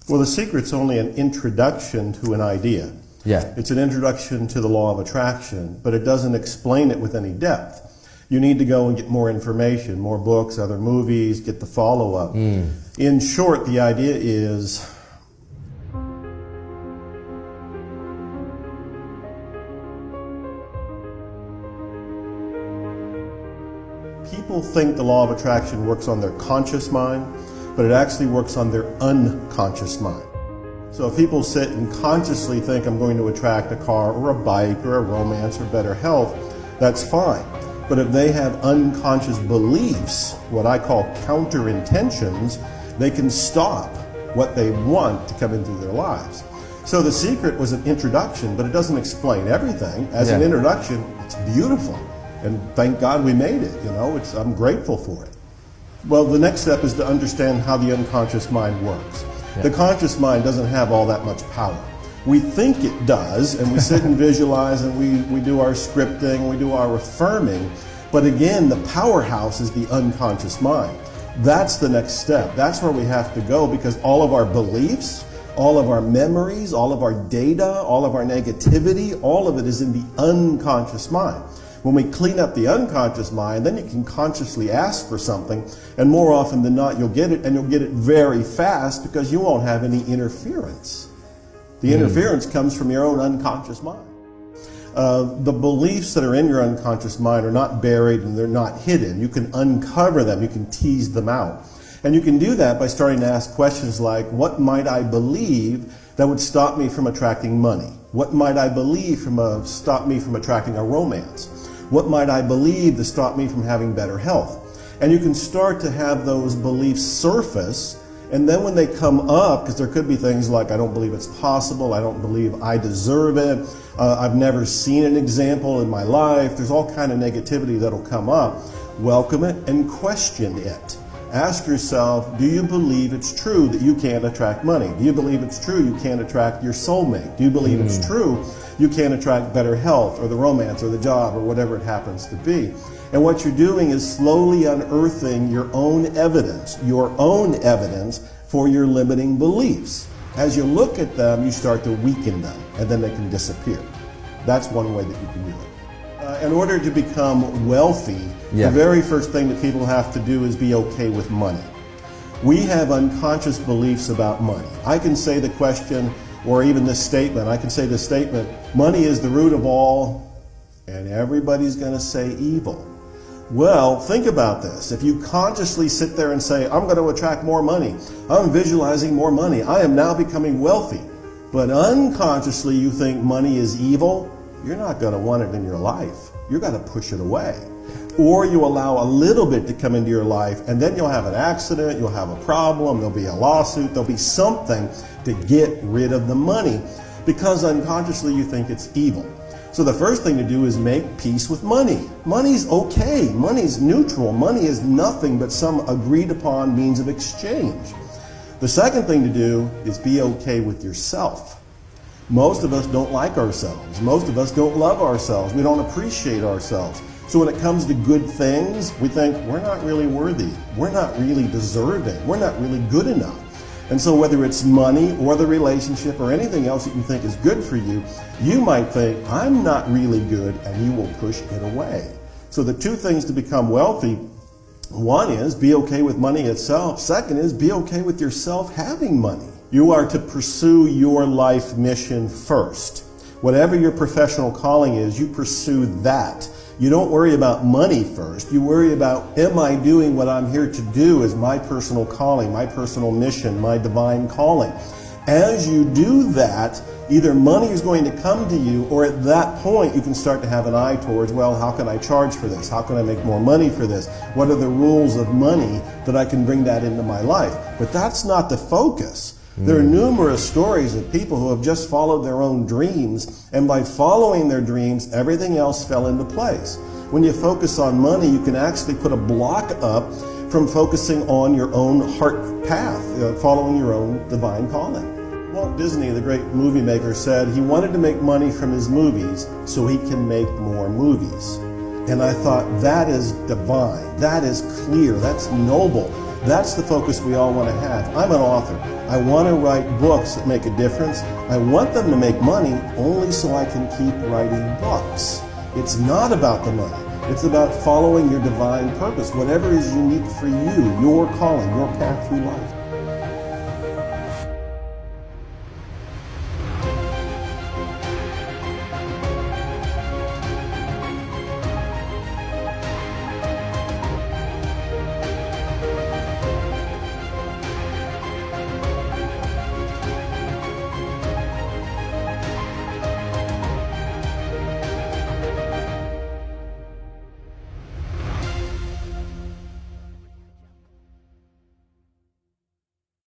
Well, the secret's only an introduction to an idea. Yeah. It's an introduction to the law of attraction, but it doesn't explain it with any depth. You need to go and get more information, more books, other movies, get the follow-up. In short, the idea is people think the law of attraction works on their conscious mind, but it actually works on their unconscious mind. So if people sit and consciously think I'm going to attract a car or a bike or a romance or better health, that's fine. But if they have unconscious beliefs, what I call counter intentions, they can stop what they want to come into their lives. So the secret was an introduction, but it doesn't explain everything. As an introduction, it's beautiful. And thank God we made it, you know, I'm grateful for it. Well, the next step is to understand how the unconscious mind works. The conscious mind doesn't have all that much power. We think it does, and we sit and visualize, and we do our scripting, we do our affirming, but again, the powerhouse is the unconscious mind. That's the next step. That's where we have to go, because all of our beliefs, all of our memories, all of our data, all of our negativity, all of it is in the unconscious mind. When we clean up the unconscious mind, then you can consciously ask for something, and more often than not, you'll get it, and you'll get it very fast because you won't have any interference. The interference comes from your own unconscious mind. The beliefs that are in your unconscious mind are not buried and they're not hidden. You can uncover them, you can tease them out. And you can do that by starting to ask questions like, what might I believe that would stop me from attracting money? What might I believe stop me from attracting a romance? What might I believe to stop me from having better health? And you can start to have those beliefs surface, and then when they come up, because there could be things like, I don't believe it's possible, I don't believe I deserve it, I've never seen an example in my life, there's all kind of negativity that'll come up. Welcome it and question it. Ask yourself, do you believe it's true that you can't attract money? Do you believe it's true you can't attract your soulmate? Do you believe it's true you can't attract better health or the romance or the job or whatever it happens to be? And what you're doing is slowly unearthing your own evidence for your limiting beliefs. As you look at them, you start to weaken them, and then they can disappear. That's one way that you can do it. In order to become wealthy, the very first thing that people have to do is be okay with money. We have unconscious beliefs about money. I can say the question, or even this statement, I can say this statement, money is the root of all, and everybody's going to say evil. Well, think about this. If you consciously sit there and say, I'm going to attract more money, I'm visualizing more money, I am now becoming wealthy, but unconsciously you think money is evil, you're not going to want it in your life. You're going to push it away. Or you allow a little bit to come into your life, and then you'll have an accident, you'll have a problem, there'll be a lawsuit, there'll be something to get rid of the money, because unconsciously you think it's evil. So the first thing to do is make peace with money. Money's okay, money's neutral, money is nothing but some agreed upon means of exchange. The second thing to do is be okay with yourself. Most of us don't like ourselves. Most of us don't love ourselves. We don't appreciate ourselves. So when it comes to good things, we think we're not really worthy. We're not really deserving. We're not really good enough. And so whether it's money or the relationship or anything else that you think is good for you, you might think, I'm not really good, and you will push it away. So the two things to become wealthy, one is be okay with money itself. Second is be okay with yourself having money. You are to pursue your life mission first. Whatever your professional calling is, you pursue that. You don't worry about money first. You worry about, am I doing what I'm here to do as my personal calling, my personal mission, my divine calling? As you do that, either money is going to come to you, or at that point you can start to have an eye towards, well, how can I charge for this? How can I make more money for this? What are the rules of money that I can bring that into my life? But that's not the focus. There are numerous stories of people who have just followed their own dreams, and by following their dreams, everything else fell into place. When you focus on money, you can actually put a block up from focusing on your own heart path, following your own divine calling. Walt Disney, the great movie maker, said he wanted to make money from his movies so he can make more movies. And I thought, that is divine, that is clear, that's noble. That's the focus we all want to have. I'm an author. I want to write books that make a difference. I want them to make money only so I can keep writing books. It's not about the money. It's about following your divine purpose, whatever is unique for you, your calling, your path through life.